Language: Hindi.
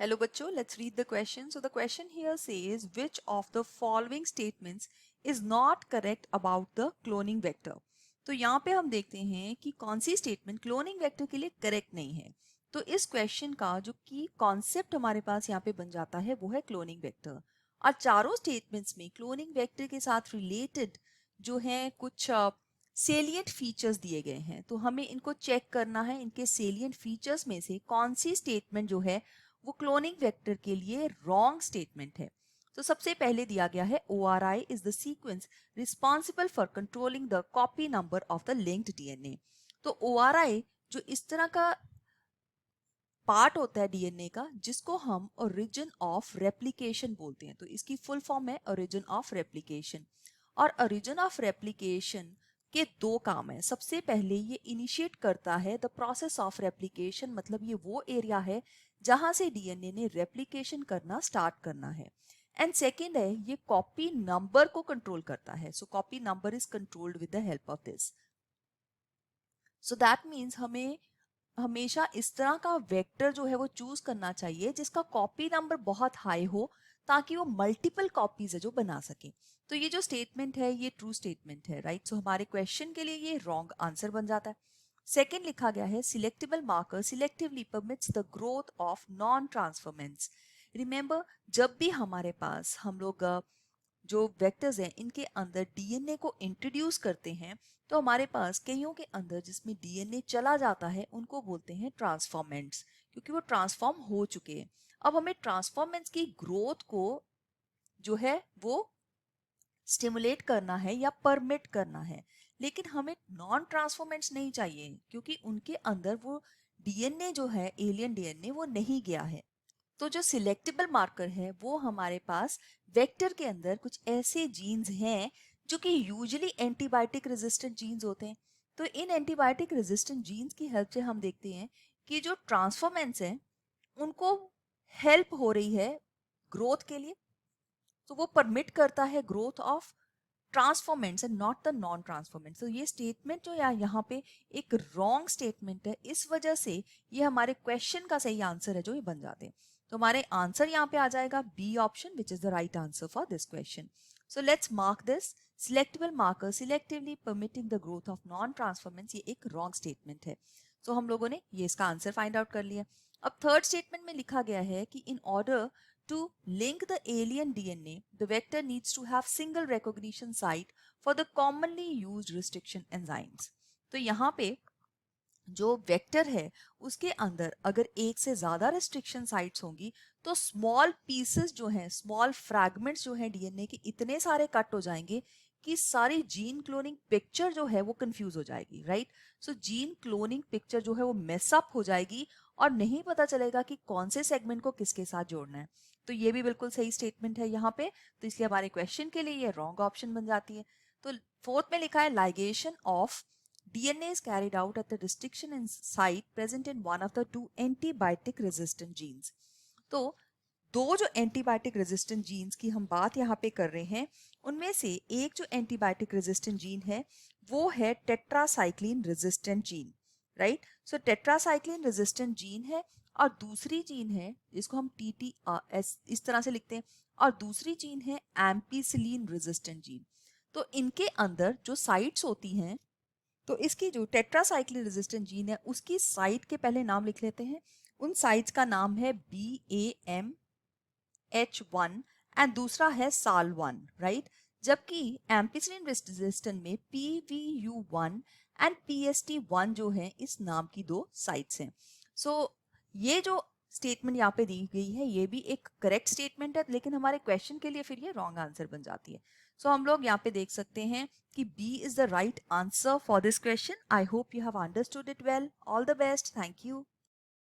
Hello बच्चों, let's read the question. So the question here says which of the following statements is not correct about the cloning vector. तो यहाँ पे हम देखते हैं कि कौन सी स्टेटमेंट क्लोनिंग वेक्टर के लिए करेक्ट नहीं है. तो इस क्वेश्चन का जो की कॉन्सेप्ट हमारे पास यहाँ पे बन जाता है वो है क्लोनिंग वेक्टर. और चारों स्टेटमेंट्स में क्लोनिंग वेक्टर के साथ रिलेटेड जो है कुछ सेलिएंट फीचर्स दिए गए हैं. तो हमें इनको चेक करना है, इनके सेलिएंट फीचर्स में से कौन सी स्टेटमेंट जो है वो क्लोनिंग वेक्टर के लिए रॉन्ग स्टेटमेंट है. तो सबसे पहले दिया गया है ORI is the sequence responsible for controlling the copy number of the linked DNA. तो ORI जो इस तरह का पार्ट होता है डीएनए का जिसको हम ओरिजिन ऑफ रेप्लिकेशन बोलते हैं. तो इसकी फुल फॉर्म है ओरिजिन ऑफ रेप्लिकेशन. और ओरिजिन ऑफ रेप्लिकेशन के दो काम है. सबसे पहले ये इनिशिएट करता है द प्रोसेस ऑफ रेप्लिकेशन, मतलब ये वो एरिया है जहां से डीएनए ने रेप्लिकेशन करना स्टार्ट करना है. एंड सेकेंड है ये कॉपी नंबर को कंट्रोल करता है. सो copy number is controlled with the help of this. So that means हमें हमेशा इस तरह का वेक्टर जो है वो चूज करना चाहिए जिसका कॉपी नंबर बहुत हाई हो ताकि वो मल्टीपल कॉपीज है जो बना सके. तो ये जो स्टेटमेंट है ये ट्रू स्टेटमेंट है, राइट. सो हमारे क्वेश्चन के लिए ये रॉन्ग आंसर बन जाता है. सेकेंड लिखा गया है selectable marker selectively permits the growth of non transformants. Remember, जब भी हमारे पास हम लोग जो वेक्टर्स हैं इनके अंदर डीएनए को इंट्रोड्यूस करते हैं तो हमारे पास कईयों के अंदर जिसमें डीएनए चला जाता है उनको बोलते हैं ट्रांसफॉर्मेंट्स, क्योंकि वो ट्रांसफॉर्म हो चुके हैं. अब हमें ट्रांसफॉर्मेंट्स की ग्रोथ को जो है वो स्टिमुलेट करना है या परमिट करना है, लेकिन हमें नॉन ट्रांसफॉर्मेंट्स नहीं चाहिए क्योंकि उनके अंदर वो डीएनए जो है एलियन डीएनए वो नहीं गया है. तो जो सिलेक्टेबल मार्कर है वो हमारे पास वेक्टर के अंदर कुछ ऐसे जीन्स हैं जो कि यूजुअली एंटीबायोटिक रेजिस्टेंट जीन्स होते हैं. तो इन एंटीबायोटिक रेजिस्टेंट जीन्स की हेल्प से हम देखते हैं कि जो ट्रांसफॉर्मेंट्स हैं उनको हेल्प हो रही है ग्रोथ के लिए. तो वो परमिट करता है growth of transformants and not the non transformants. तो ये स्टेटमेंट जो यहाँ पे एक रॉन्ग स्टेटमेंट है, इस वजह से ये हमारे क्वेश्चन का सही आंसर है जो ये बन जाते हैं. तो हमारे आंसर यहाँ पे आ जाएगा B option which is the right answer for this question. So let's mark this. Selectable marker selectively permitting the growth of non transformants, ये एक रॉन्ग स्टेटमेंट है. सो हम लोगों ने ये इसका आंसर फाइंड आउट कर लिया. अब थर्ड स्टेटमेंट में लिखा गया है कि in order to link the alien DNA, the vector needs to have single recognition site for the commonly used restriction enzymes. तो यहाँ पे जो वेक्टर है उसके अंदर अगर एक से ज्यादा रिस्ट्रिक्शन साइट्स होंगी तो स्मॉल पीसेस जो हैं, स्मॉल फ्रैगमेंट्स जो हैं डीएनए के इतने सारे कट हो जाएंगे कि सारी जीन क्लोनिंग पिक्चर जो है वो कंफ्यूज हो जाएगी, राइट. सो जीन क्लोनिंग पिक्चर जो है वो मेसअप हो जाएगी और नहीं पता चलेगा कि कौन से सेगमेंट को किसके साथ जोड़ना है. तो ये भी बिल्कुल सही स्टेटमेंट है यहाँ पे. तो इसलिए हमारे क्वेश्चन के लिए ये रॉन्ग ऑप्शन बन जाती है. तो फोर्थ में लिखा है ligation of DNA is carried out at the restriction site present in one of the two antibiotic resistant genes. तो दो जो एंटीबायोटिक रेजिस्टेंट जीन्स की हम बात यहाँ पे कर रहे हैं उनमें से एक जो एंटीबायोटिक रेजिस्टेंट जीन है वो है टेट्रासाइक्लिन रेजिस्टेंट जीन, राइट. सो टेट्रासाइक्लिन रेजिस्टेंट जीन है और दूसरी जीन है जिसको हम TTS इस तरह से लिखते हैं, और दूसरी जीन है एम्पीसिलिन रेजिस्टेंट जीन. तो इनके अंदर जो साइट्स होती हैं, तो इसकी जो टेट्रासाइक्लिन रेजिस्टेंट जीन है उसकी साइट के पहले नाम लिख लेते हैं. उन साइट्स का नाम है BAMH1 एंड दूसरा है SAL1, राइट. जबकि एम्पिसिलिन रेजिस्टेंट में PVU1 एंड PST1 जो है इस नाम की दो साइट्स हैं. सो ये जो स्टेटमेंट यहाँ पे दी गई है ये भी एक करेक्ट स्टेटमेंट है, लेकिन हमारे क्वेश्चन के लिए फिर ये रॉन्ग आंसर बन जाती है. सो हम लोग यहाँ पे देख सकते हैं कि B is the right answer for this question. I hope you have understood it well. All the best. Thank you.